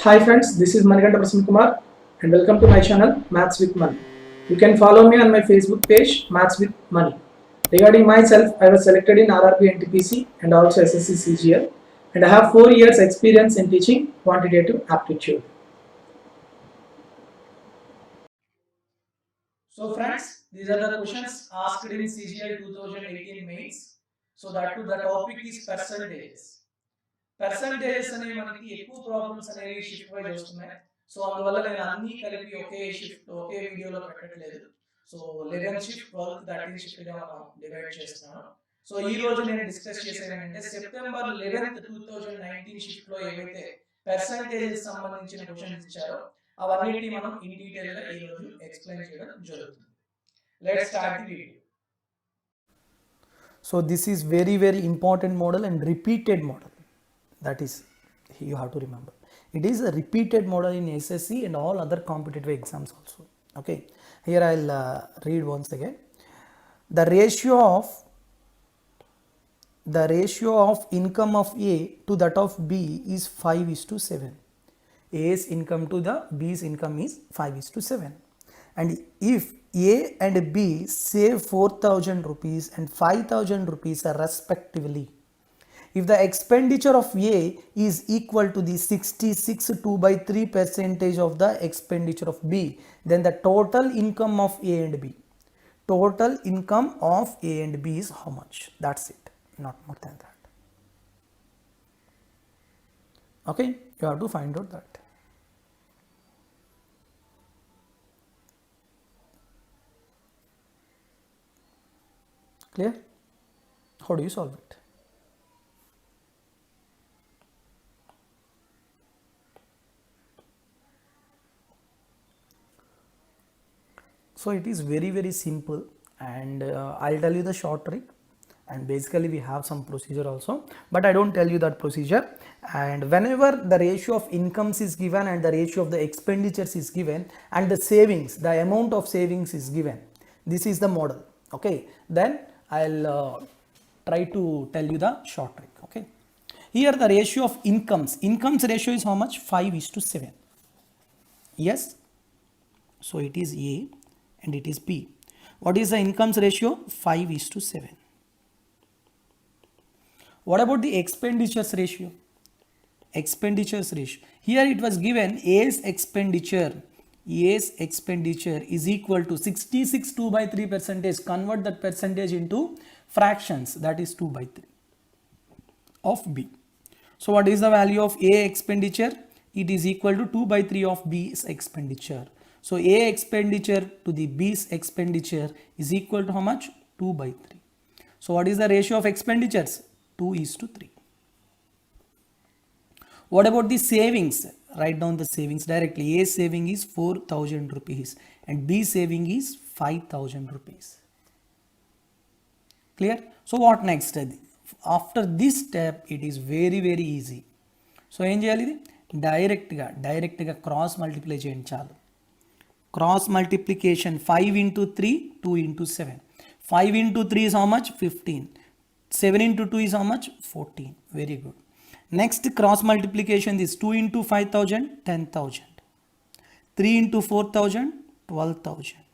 Hi friends, this is Manikanta Prasanna Kumar and welcome to my channel Maths with Money. You can follow me on my Facebook page Maths with Money. Regarding myself, I was selected in RRB NTPC and also SSC CGL and I have 4 years experience in teaching quantitative aptitude. So friends, these are the questions asked in CGL 2018 mains. So that too the topic is percentages. Percentages అనేవి మనకి ఎక్కువ problems అనేవి shift wise వస్తున్నాయి. So అందువల్ల నేను అన్ని కలిపి ఒకే వీడియోలో పెట్టట్లేదు. So 11th shift 12th 13th shift గా మనం డివైడ్ చేస్తున్నాను. సో ఈ రోజు నేను డిస్కస్ చేసేది ఏంటంటే సెప్టెంబర్ 11th 2019 షిఫ్ట్ లో ఏవైతే పర్సంటేజెస్ సంబంధించిన క్వశ్చన్స్ ఇచ్చారో అవన్నిటిని మనం ఇన్ డీటెయిల్ గా ఈ రోజు ఎక్స్ప్లెయిన్ చేయడం జరుగుతుంది. Let's start the video. So this is very important model and repeated model. That is, you have to remember, it is a repeated model in SSC and all other competitive exams also. Okay, here I'll read once again. The ratio of income of A to that of B is 5:7. A's income to the B's income is 5:7, and if A and B save 4,000 rupees and 5,000 rupees respectively, if the expenditure of A is equal to the 66 2/3 percentage of the expenditure of B, then the total income of A and B. Total income of A and B is how much? That's it, not more than that. Okay, you have to find out that. Clear? How do you solve it? So it is very simple, and I'll tell you the short trick, and basically we have some procedure also, but I don't tell you that procedure. And whenever the ratio of incomes is given and the ratio of the expenditures is given and the savings, the amount of savings is given, this is the model. Okay, then I'll try to tell you the short trick. Okay, here the ratio of incomes ratio is how much? 5:7. Yes, so it is A and it is B. What is the incomes ratio? 5:7. What about the expenditures ratio? Expenditures ratio, here it was given A's expenditure is equal to 66 2/3 percentage. Convert that percentage into fractions, that is 2/3 of B. So what is the value of A expenditure? It is equal to 2/3 of B's expenditure. So A expenditure to the B's expenditure is equal to how much? 2/3. So what is the ratio of expenditures? 2:3. What about the savings? Write down the savings directly. A saving is 4,000 rupees and B saving is 5,000 rupees. Clear? So what next? After this step, it is very easy. So ఏం చేయాలి? ఇది డైరెక్ట్గా cross multiply చేయండి చాలు. Cross multiplication, 5 into 3, 2 into 7. 5 into 3 is how much? 15. 7 into 2 is how much? 14. Very good. Next cross multiplication is 2 into 5,000, 10,000. 3 into 4,000, 12,000.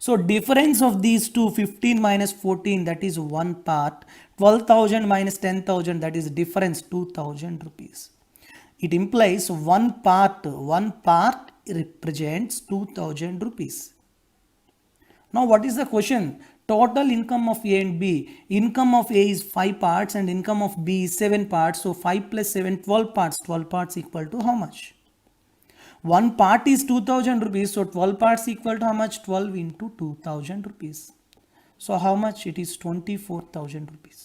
So difference of these two, 15 minus 14, that is one part. 12,000 minus 10,000, that is difference, 2,000 rupees. It implies one part represents 2,000 rupees. Now what is the question? Total income of A and B. Income of A is 5 parts and income of B is 7 parts. So 5 plus 7, 12 parts. 12 parts equal to how much? One part is 2,000 rupees. So 12 parts equal to how much? 12 into 2,000 rupees. So how much? It is 24,000 rupees.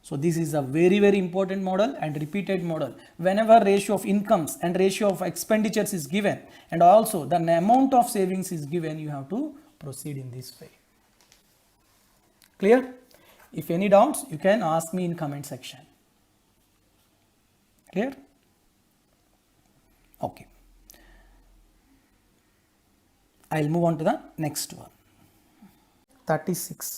So this is a very important model and repeated model. Whenever ratio of incomes and ratio of expenditures is given and also the amount of savings is given, you have to proceed in this way. Clear? If any doubts, you can ask me in comment section. Clear? Okay. I'll move on to the next one. 36.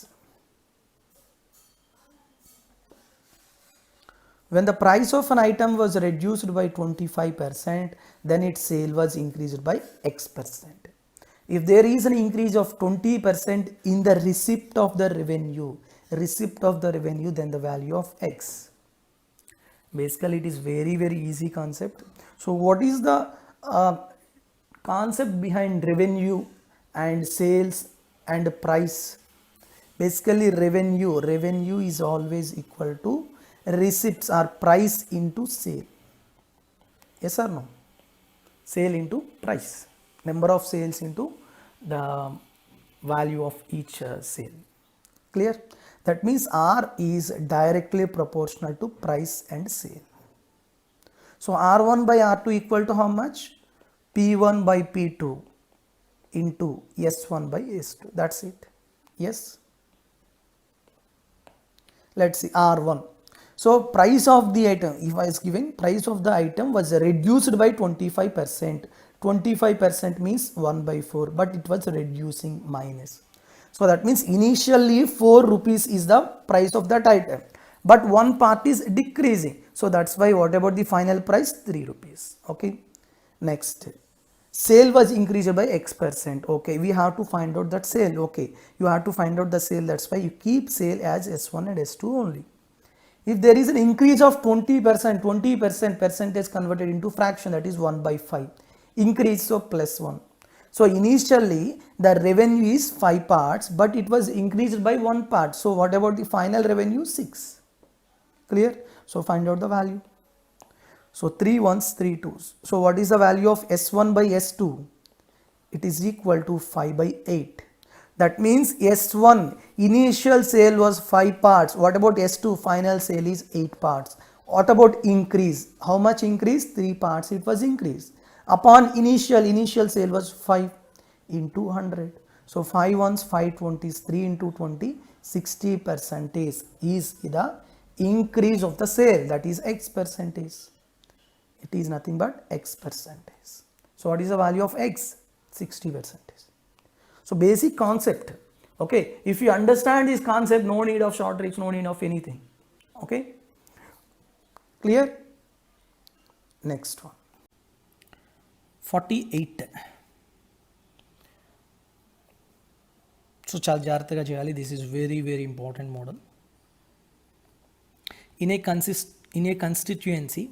when the price of an item was reduced by 25%, then its sale was increased by X percent. If there is an increase of 20% in the receipt of the revenue, then the value of X. Basically, it is very easy concept. So what is the concept behind revenue and sales and price? Basically, revenue is always equal to receipts or price into sale. Yes or no? Sale into price, number of sales into the value of each sale. Clear? That means R is directly proportional to price and sale. So R1 by R2 equal to how much? P1 by P2 into S1 by S2. That's it. Yes. Let's see R1. So price of the item, if I was given price of the item was reduced by 25%. 25% means 1 by 4, but it was reducing minus. So that means initially 4 rupees is the price of that item, but one part is decreasing. So that's why what about the final price? 3 rupees. Okay. Next. Sale was increased by X percent. Okay, we have to find out that sale. Okay, you have to find out the sale. That's why you keep sale as S1 and S2 only. If there is an increase of 20%, percentage converted into fraction, that is 1 by 5. Increase, so plus 1. So initially the revenue is 5 parts, but it was increased by 1 part. So what about the final revenue? 6. Clear? So find out the value. So 3 ones, 3 twos. So what is the value of S1 by S2? It is equal to 5 by 8. That means S1 initial sale was 5 parts. What about S2? Final sale is 8 parts. What about increase? How much increase? 3 parts it was increased. Upon initial sale was 5 into 100. So 5 ones, 5 20s, 3 into 20, 60% is the increase of the sale, that is X percentage. It is nothing but X percentage. So what is the value of X? 60%. So basic concept. Okay, if you understand this concept, no need of short tricks, no need of anything. Okay, clear? Next one. 48. So చాలా జాగ్రత్తగా చేయాలి. This is very important model. In a constituency,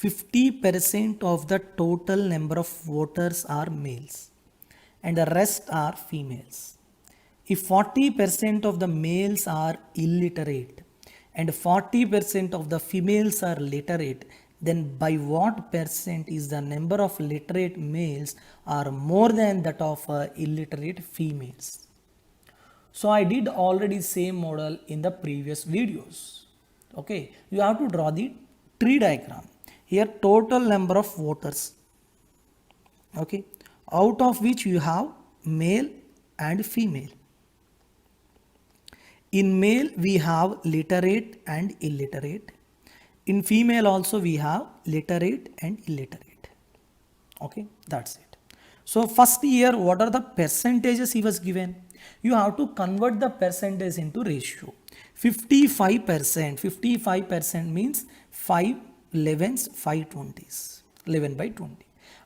50% of the total number of voters are males and the rest are females. If 40% of the males are illiterate and 40% of the females are literate, then by what percent is the number of literate males are more than that of illiterate females? So I did already same model in the previous videos. Okay, you have to draw the tree diagram. Here total number of voters. Okay, out of which you have male and female. In male we have literate and illiterate. In female also we have literate and illiterate. Okay, that's it. So first year, what are the percentages he was given? You have to convert the percentage into ratio. 55%. 55% means 5 11s, 5 20s. 11 by 20.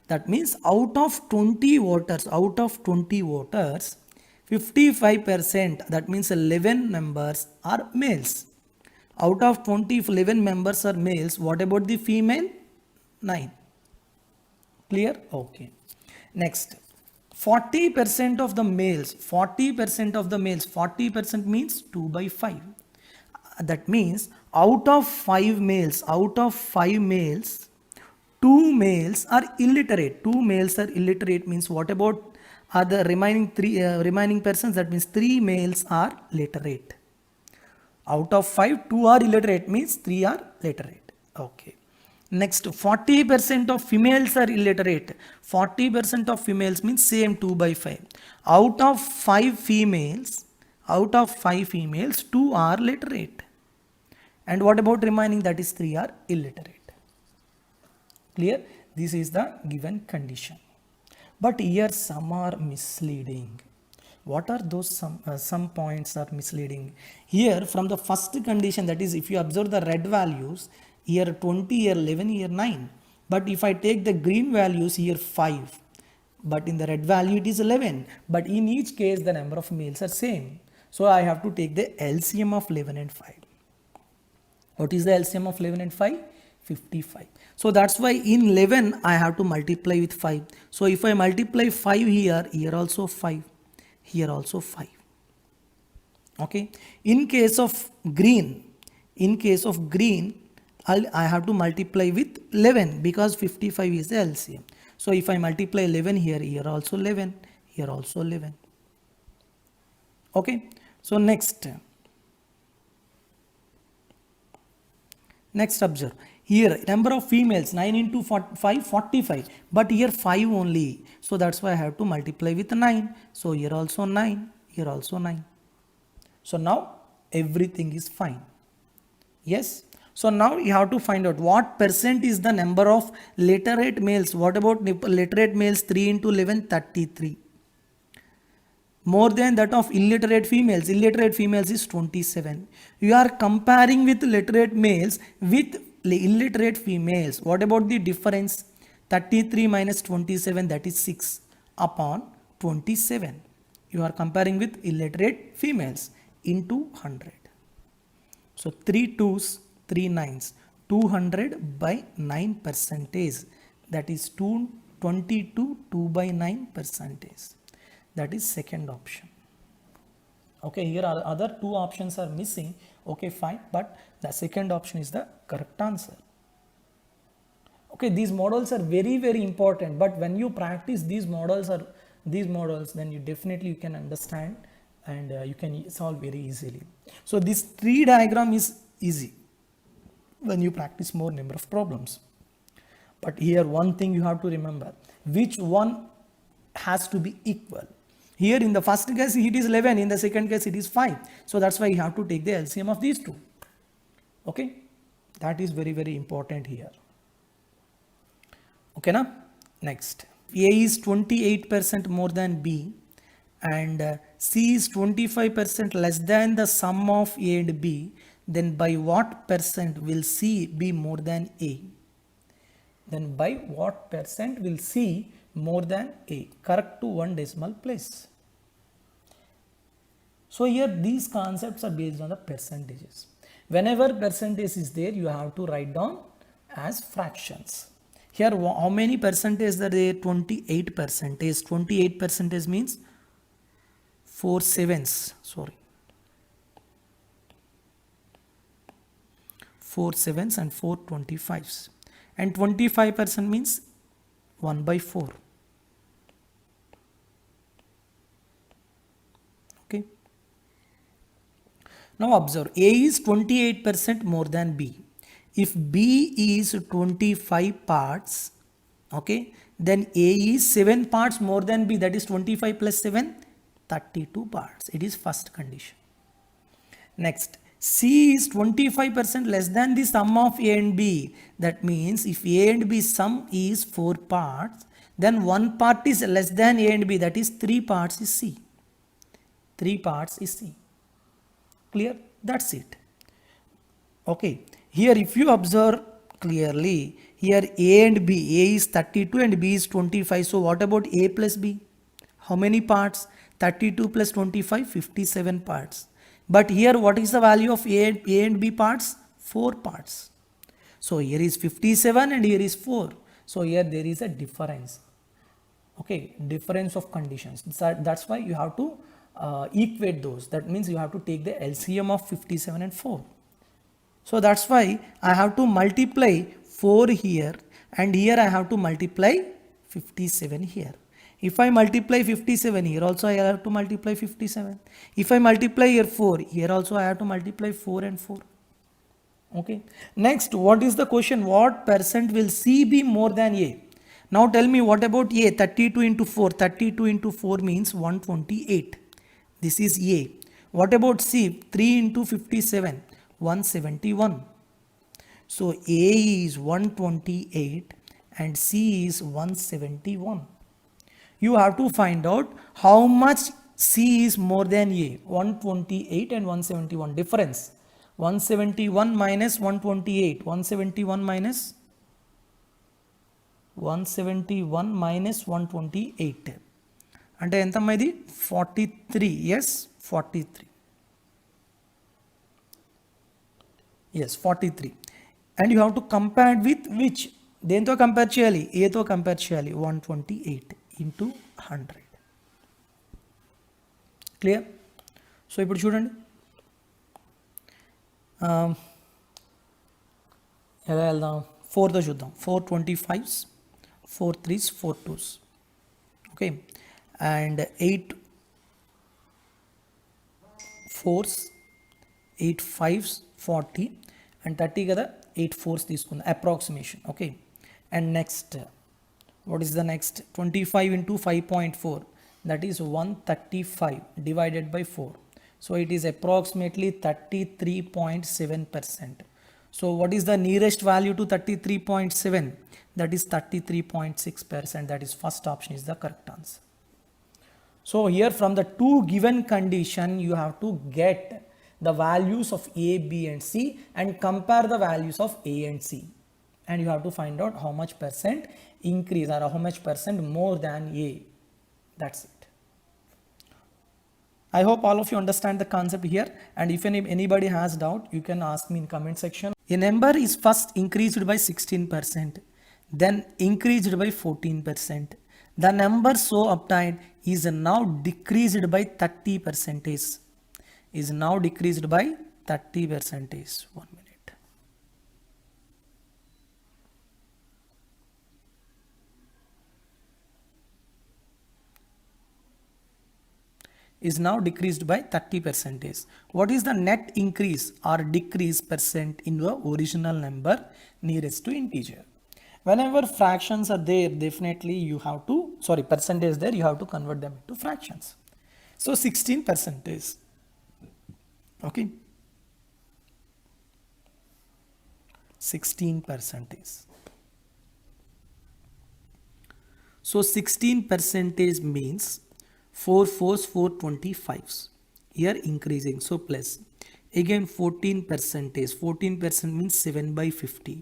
That means out of 20 voters, 55%, that means 11 members are males. Out of 20, if 11 members are males, what about the female? 9. Clear? Okay. Next, 40% of the males, 40% means 2 by 5. That means out of 5 males, 2 males are illiterate. 2 males are illiterate means what about other remaining persons? That means 3 males are literate. Out of 5, 2 are illiterate means 3 are literate. Okay. Next, 40% of females are illiterate. 40% of females means same 2 by 5. Out of 5 females, 2 are literate. And what about remaining? That is 3 are illiterate. Clear? This is the given condition. But here some are misleading. What are those some points are misleading? Here from the first condition, that is if you observe the red values, here 20, here 11, here 9. But if I take the green values, here 5, but in the red value it is 11, but in each case the number of males are same. So I have to take the LCM of 11 and 5. What is the LCM of 11 and 5? 55. So that's why in 11 I have to multiply with 5. So if I multiply 5 here, here also 5, here also 5. Okay. In case of green, I have to multiply with 11 because 55 is the LCM. So if I multiply 11 here, here also 11, here also 11. Okay. So next observe. Here number of females 9 into 5 45, but here 5 only. So that's why I have to multiply with 9. So here also 9, here also 9. So now everything is fine. Yes. So now you have to find out what percent is the number of literate males. What about literate males? 3 into 11, 33. More than that of illiterate females. Illiterate females is 27. You are comparing with literate males with illiterate females. What about the difference? 33 minus 27, that is 6 upon 27. You are comparing with illiterate females into 100. So 3 2s, 3 9s, 200 by 9 percentage. That is 22, 2 by 9 percentage. That is second option. Okay, here are other two options are missing. Okay, fine, but the second option is the correct answer. Okay, these models are very, very important, but when you practice these models, then you definitely can understand and you can solve very easily. So this tree diagram is easy when you practice more number of problems. But here one thing you have to remember, which one has to be equal. Here in the first case it is 11, in the second case it is 5. So that's why you have to take the LCM of these two. Okay, that is very, very important here. Okay, now next, A is 28% more than B and C is 25% less than the sum of A and B, then by what percent will C be more than A? Then by what percent will C more than A? Correct to one decimal place. So here these concepts are based on the percentages. Whenever percentage is there, you have to write down as fractions. Here how many percentage are there? 28 percentage. 28 percentage means 4 sevens. Sorry. 4 sevens and 4 25s. And 25% means 1 by 4. Okay. Now observe, A is 28% more than B. If B is 25 parts, okay, then A is 7 parts more than B, that is 25 plus 7, 32 parts. It is first condition. Next, C is 25% less than the sum of A and B. That means if A and B sum is 4 parts, then 1 part is less than A and B, that is 3 parts is C. 3 parts is C. Clear? That's it. Okay. Here if you observe clearly, here A and B, A is 32 and B is 25. So what about A plus B? How many parts? 32 plus 25, 57 parts. But here what is the value of A and B parts? 4 parts. So here is 57 and here is 4. So here there is a difference. Okay, difference of conditions. That's why you have to equate those. That means you have to take the LCM of 57 and 4. So that's why I have to multiply 4 here and here I have to multiply 57 here. If I multiply 57 here also I have to multiply 57. If I multiply here 4, here also I have to multiply 4 and 4. Okay. Next, what is the question? What percent will C be more than A? Now tell me what about A? 32 into 4. 32 into 4 means 128. This is A. What about C? 3 into 57. 171. So A is 128 and C is 171. You have to find out how much C is more than A. 128 and 171 difference. 171 minus 128. 171 minus 128. అంటే ఎంతమ్మా ఇది 43. Yes 43. Yes 43. And you have to compare with which, దేంతో compare చేయాలి, ఏతో compare చేయాలి. 128 into 100. Clear? So ఇప్పుడు చూడండి ఎలా వెళ్దాం, 4తో చూద్దాం. 4 25s, 4 3s, 4 2s. Okay, and 8 4s, 8 5s 40 and 30 కదా, 8 4s తీసుకుందాం approximation. Okay, and next what is the next, 25 into 5.4, that is 135 divided by 4. So it is approximately 33.7%. So what is the nearest value to 33.7? That is 33.6%. That is first option is the correct answer. So here from the two given condition you have to get the values of A, B and C and compare the values of A and C. And you have to find out how much percent increase or how much percent more than A. That's it. I hope all of you understand the concept here, and if anybody has doubt you can ask me in comment section. A number is first increased by 16%, then increased by 14%. The number so obtained is now decreased by 30%. Is now decreased by 30%. 1 minute. Is now decreased by 30%. What is the net increase or decrease percent in the original number nearest to integer? Whenever fractions are there, definitely you have to, percentage there, you have to convert them into fractions. So 16%. Okay, 16%. So 16% means 4 4s 4 25s, here increasing, so plus again 14%. 14% means 7 by 50,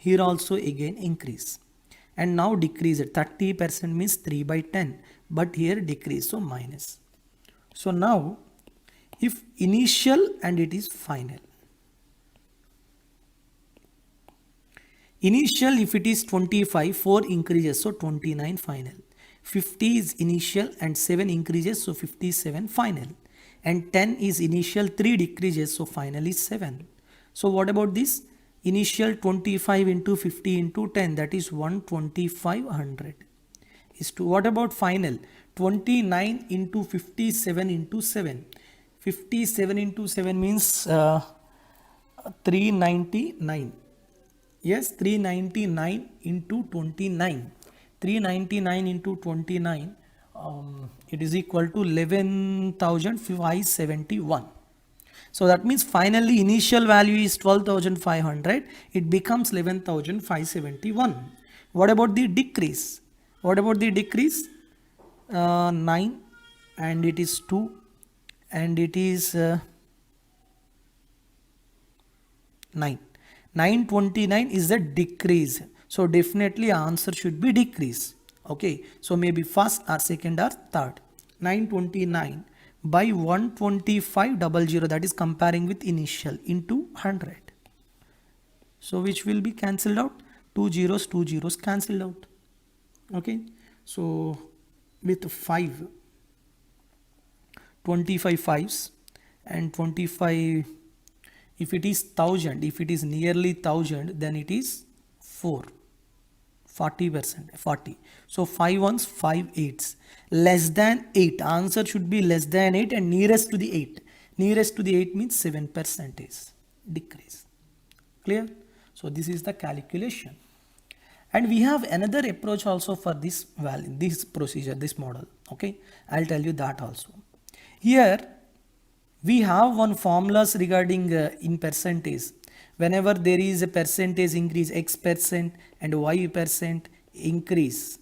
here also again increase, and now decrease it. 30% means 3 by 10, but here decrease, so minus. So now if initial and it is final, initial if it is 25, 4 increases, so 29 final. 50 is initial and 7 increases, so 57 final. And 10 is initial, 3 decreases, so final is 7. So what about this? Initial 25 into 50 into 10, that is 12500. Is to what about final? 29 into 57 into 7. 57 into 7 means 399. Yes, 399 into 29. 399 into 29, it is equal to 11,571. So that means finally initial value is 12,500, it becomes 11,571. What about the decrease? What about the decrease? 9 and it is 2 and it is 9. 929 is the decrease. So definitely answer should be decrease. Okay, so maybe first or second or third. 929 by 12500, that is comparing with initial, into 100. So which will be cancelled out? 2 zeros cancelled out. Okay, so with 5, 25 5s and 25, if it is 1000, if it is nearly 1000, then it is 4, 40%, 40. So 5 1s, 5 8s, less than 8. Answer should be less than 8 and nearest to the 8. Nearest to the 8 means 7% decrease. Clear? So this is the calculation. And we have another approach also for this value, this procedure, this model. Okay, I'll tell you that also. Here we have one formulas regarding in percentage. Whenever there is a percentage increase, x percent and y percent increase,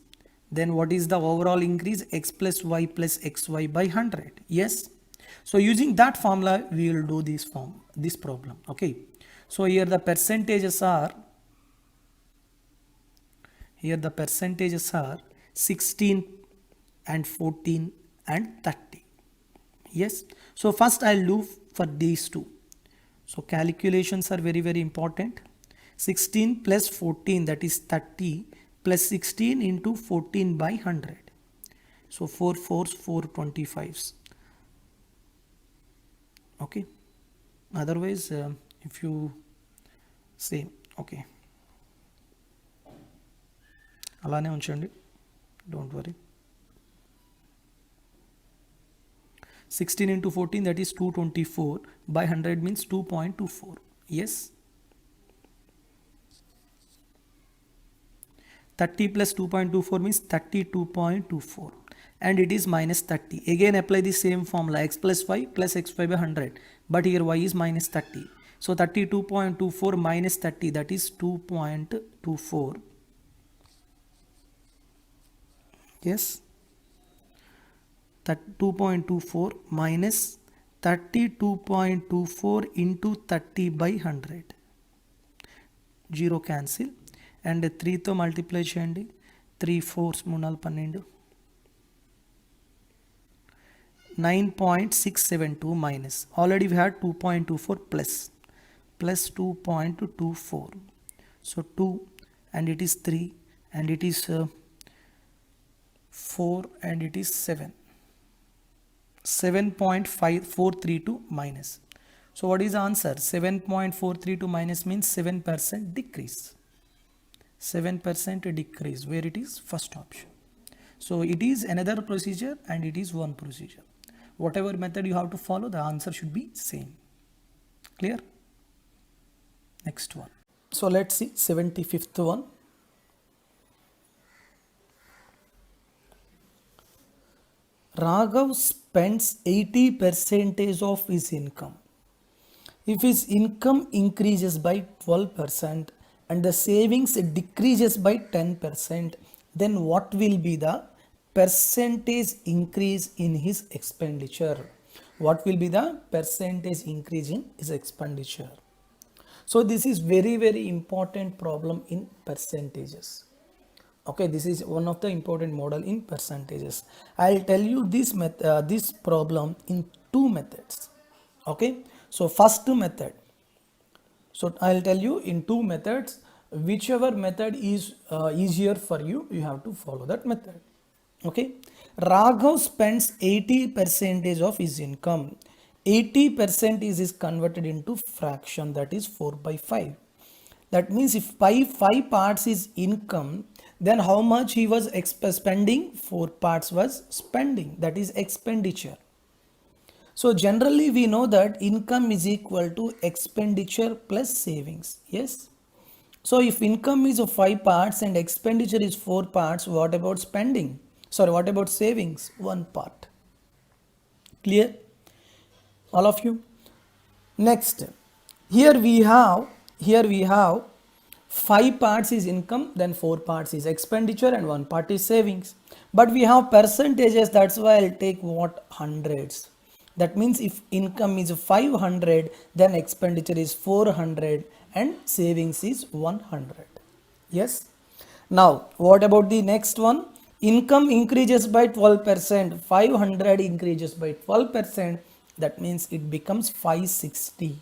then what is the overall increase? X plus y plus xy by 100. Yes, so using that formula we will do this this problem. Okay, so here the percentages are 16 and 14 and 30. Yes, so first I'll do for these two. So calculations are very, very important. 16 plus 14, that is 30, plus 16 into 14 by 100. So 4 4s, 4 25s. Okay, otherwise if you say, okay, అలానే ఉంచండి, don't worry. 16 into 14, that is 224 by 100 means 2.24. Yes, 30 plus 2.24 means 32.24, and it is minus 30. Again apply the same formula, x plus y plus x5 by 100, but here y is minus 30. So 32.24 minus 30, that is 2.24. Yes, that 2.24 minus 32.24 into 30 by 100. 0 cancel, and 3 తో multiply చేయండి. 3 4s 3 12, 9.672 minus, already we had 2.24 plus 2.24, so 2, and it is 3, and it is 4, and it is 7. 7.5432 minus. So what is the answer? 7.432 minus means 7% decrease. 7% decrease, where it is first option. So it is another procedure and it is one procedure. Whatever method you have to follow, the answer should be same. Clear? Next one. So let's see 75th one. Raghav spends 80% of his income. If his income increases by 12% and the savings decreases by 10%, then what will be the percentage increase in his expenditure? What will be the percentage increase in his expenditure? So this is very, very important problem in percentages. Okay, this is one of the important model in percentages. I'll tell you this problem in two methods. Okay, so first method, so I'll tell you in two methods. Whichever method is easier for you, you have to follow that method. Okay, Raghav spends 80% of his income. 80% is converted into fraction, that is 4 by 5. That means if by 5 parts is income, then how much he was spending? 4 parts was spending, that is expenditure. So generally we know that income is equal to expenditure plus savings. Yes, so if income is of 5 parts and expenditure is 4 parts, what about spending? Sorry, what about savings? 1 part. Clear, all of you? Next, here we have 5 parts is income, then 4 parts is expenditure, and 1 part is savings. But we have percentages, that's why I'll take what? Hundreds. That means if income is 500, then expenditure is 400 and savings is 100. Yes. Now what about the next one? Income increases by 12%, 500 increases by 12%, that means it becomes 560.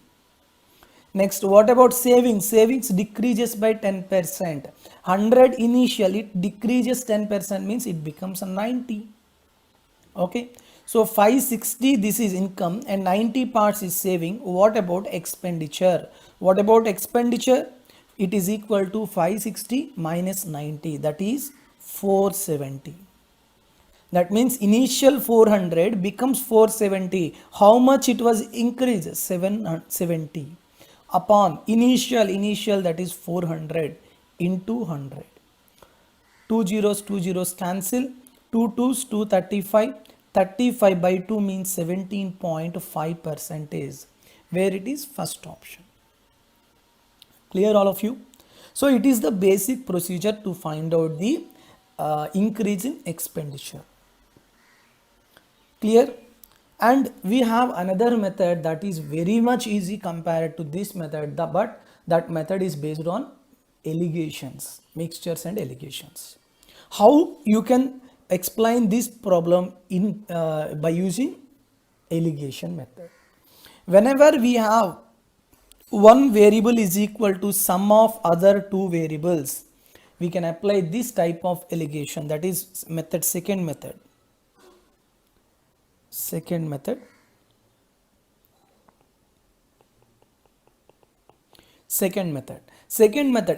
Next, what about savings? Savings decreases by 10%. 100 initial, it decreases 10%, means it becomes a 90. Okay, so 560, this is income, and 90 parts is saving. What about expenditure? What about expenditure? It is equal to 560 minus 90, that is 470. That means initial 400 becomes 470. How much it was increased? 770 upon initial, that is 400 into 100. 2 zeros cancel, 2 2s 235, 35 by 2 means 17.5%, where it is first option. Clear, all of you? So it is the basic procedure to find out the increase in expenditure. Clear? And we have another method that is very much easy compared to this method, but that method is based on allegations, mixtures and allegations. How you can explain this problem in by using allegation method? Whenever we have one variable is equal to sum of other two variables, we can apply this type of allegation, that is method second method. Second method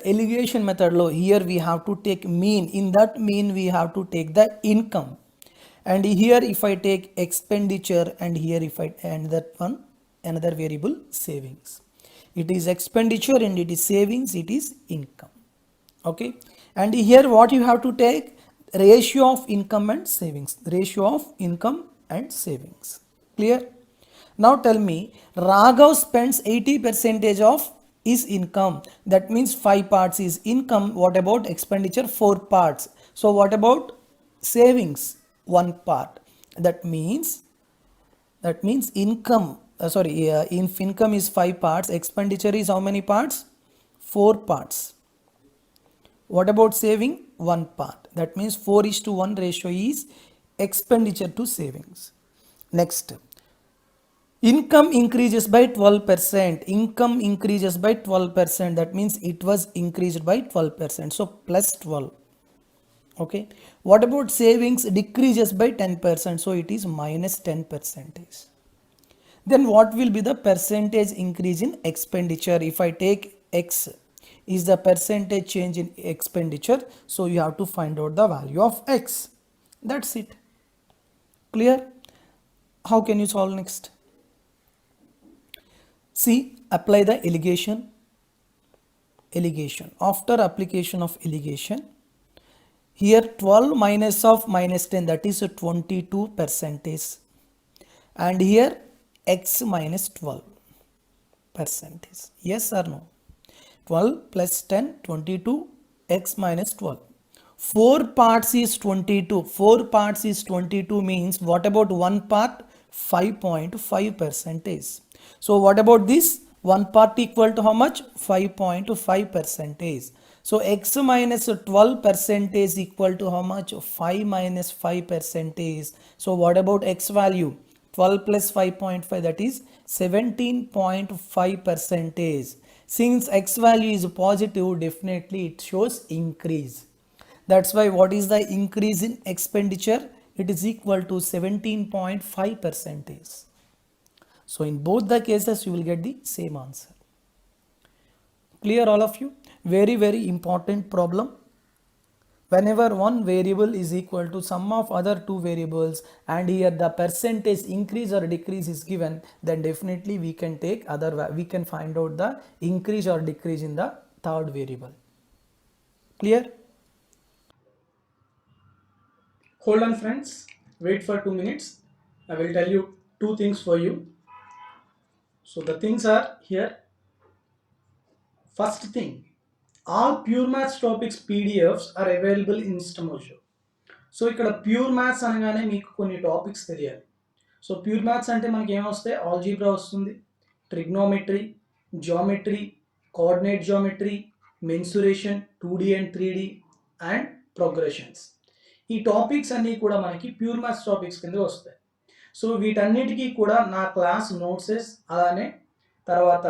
allegation method lo, here we have to take mean. In that mean we have to take the income, and here if I take expenditure, and here if I and that one another variable savings, it is expenditure and it is savings, it is income. Okay, and here what you have to take, ratio of income and savings, clear? Now tell me, Raghav spends 80% of his income, that means 5 parts is income. What about expenditure? 4 parts. So what about savings? 1 part. That means income, if income is 5 parts, expenditure is how many parts? 4 parts. What about saving? 1 part. That means 4:1 ratio is expenditure to savings. Next, income increases by 12%. That means it was increased by 12%. So plus 12. Okay. What about savings? Decreases by 10%. So it is minus 10%. Then what will be the percentage increase in expenditure? If I take X is the percentage change in expenditure, so you have to find out the value of X. That's it. Clear? How can you solve next? See, apply the allegation. After application of allegation, here 12 minus of minus 10, that is 22%, and here X minus 12%. Yes or no? 12 plus 10, 22, X minus 12. 4 parts is 22. Means what about 1 part? 5.5%. So what about this? 1 part equal to how much? 5.5%. So X minus 12% is equal to how much? 5 minus 5%. So what about X value? 12 plus 5.5, that is 17.5%. Since X value is positive, definitely it shows increase. That's why what is the increase in expenditure? It is equal to 17.5%. So in both the cases you will get the same answer. Clear all of you? Very, very important problem. Whenever one variable is equal to sum of other two variables, and here the percentage increase or decrease is given, then definitely we can find out the increase or decrease in the third variable. Clear? Hold on friends, wait for 2 minutes. I will tell you 2 things for you. So the things are here. First thing, all pure maths topics PDFs are available in Instamojo. So ఇక్కడ pure maths అనగానే మీకు కొన్ని topics తెలియాలి. So pure maths అంటే మనకి ఏమొస్తాయి? Algebra వస్తుంది, trigonometry, geometry, coordinate geometry, mensuration, 2D and 3D and progressions. ఈ టాపిక్స్ అన్నీ కూడా మనకి ప్యూర్ మ్యాథ్స్ టాపిక్స్ కింద వస్తాయి. సో వీటన్నిటికీ కూడా నా క్లాస్ నోట్సెస్, అలానే తర్వాత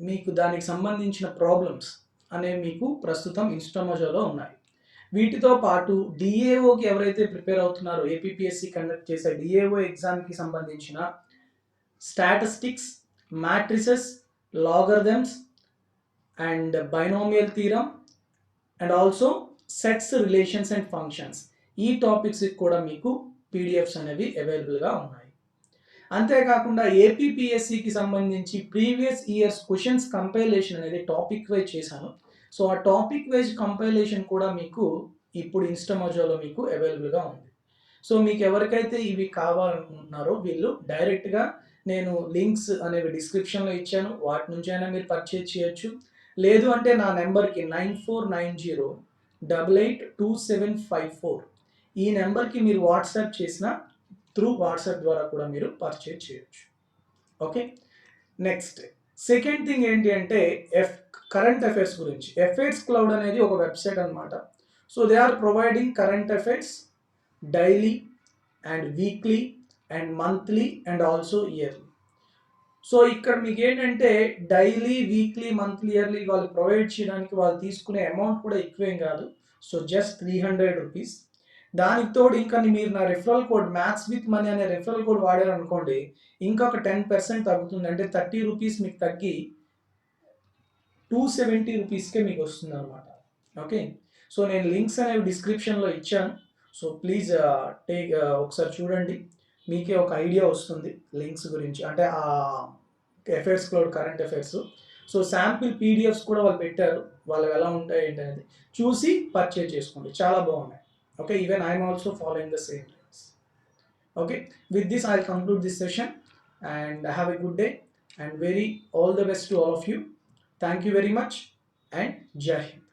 మీకు దానికి సంబంధించిన ప్రాబ్లమ్స్ అనేవి మీకు ప్రస్తుతం ఇన్స్టామోజోలో ఉన్నాయి. వీటితో పాటు డిఏఓకి ఎవరైతే ప్రిపేర్ అవుతున్నారో, ఏపీపీఎస్సి కండక్ట్ చేసే డిఏఓ ఎగ్జామ్కి సంబంధించిన statistics, matrices, logarithms and binomial theorem and also sets, relations and functions, ఈ టాపిక్స్కి కూడా మీకు పీడిఎఫ్స్ అనేవి అవైలబుల్గా ఉన్నాయి. అంతేకాకుండా ఏపీపీఎస్సికి సంబంధించి ప్రీవియస్ ఇయర్స్ క్వశ్చన్స్ కంపైలేషన్ అనేది టాపిక్ వైజ్ చేశాను. సో ఆ టాపిక్ వైజ్ కంపైలేషన్ కూడా మీకు ఇప్పుడు ఇన్స్టామోజోలో మీకు అవైలబుల్గా ఉంది. సో మీకు ఎవరికైతే ఇవి కావాలనుకుంటున్నారో వీళ్ళు డైరెక్ట్గా నేను లింక్స్ అనేవి డిస్క్రిప్షన్లో ఇచ్చాను, వాటి నుంచి అయినా మీరు పర్చేజ్ చేయొచ్చు. లేదు అంటే నా నెంబర్కి 9490882754 ఈ నెంబర్కి మీరు వాట్సాప్ చేసిన త్రూ వాట్సాప్ ద్వారా కూడా మీరు పర్చేజ్ చేయొచ్చు. ఓకే, నెక్స్ట్ సెకండ్ థింగ్ ఏంటి అంటే కరెంట్ అఫైర్స్ గురించి. ఎఫైర్స్ క్లౌడ్ అనేది ఒక వెబ్సైట్ అనమాట. So they are providing current affairs daily and weekly and monthly and also yearly. So ఇక్కడ మీకు ఏంటంటే డైలీ, వీక్లీ, మంత్లీ, ఇయర్లీ వాళ్ళు ప్రొవైడ్ చేయడానికి వాళ్ళు తీసుకునే అమౌంట్ కూడా ఎక్కువేం కాదు. So just 300 rupees. దానికి తోడు ఇంకా మీరు నా referral code maths with money అనే రిఫరల్ కోడ్ వాడారు అనుకోండి, ఇంకొక 10% తగ్గుతుంది. అంటే 30 రూపీస్ మీకు తగ్గి 270 రూపీస్కే మీకు వస్తుంది అనమాట. ఓకే, సో నేను లింక్స్ అనేవి డిస్క్రిప్షన్లో ఇచ్చాను. సో ప్లీజ్ ఒకసారి చూడండి, మీకే ఒక ఐడియా వస్తుంది లింక్స్ గురించి, అంటే ఆ affairs cloud current affairs. So sample PDFs కూడా వాళ్ళు పెట్టారు, వాళ్ళు ఎలా ఉంటాయి ఏంటి అనేది చూసి పర్చేజ్ చేసుకోండి, చాలా బాగున్నాయి. Okay, even I'm also following the same links. Okay, with this I conclude this session and have a good day and very all the best to all of you. Thank you very much and Jai Hind.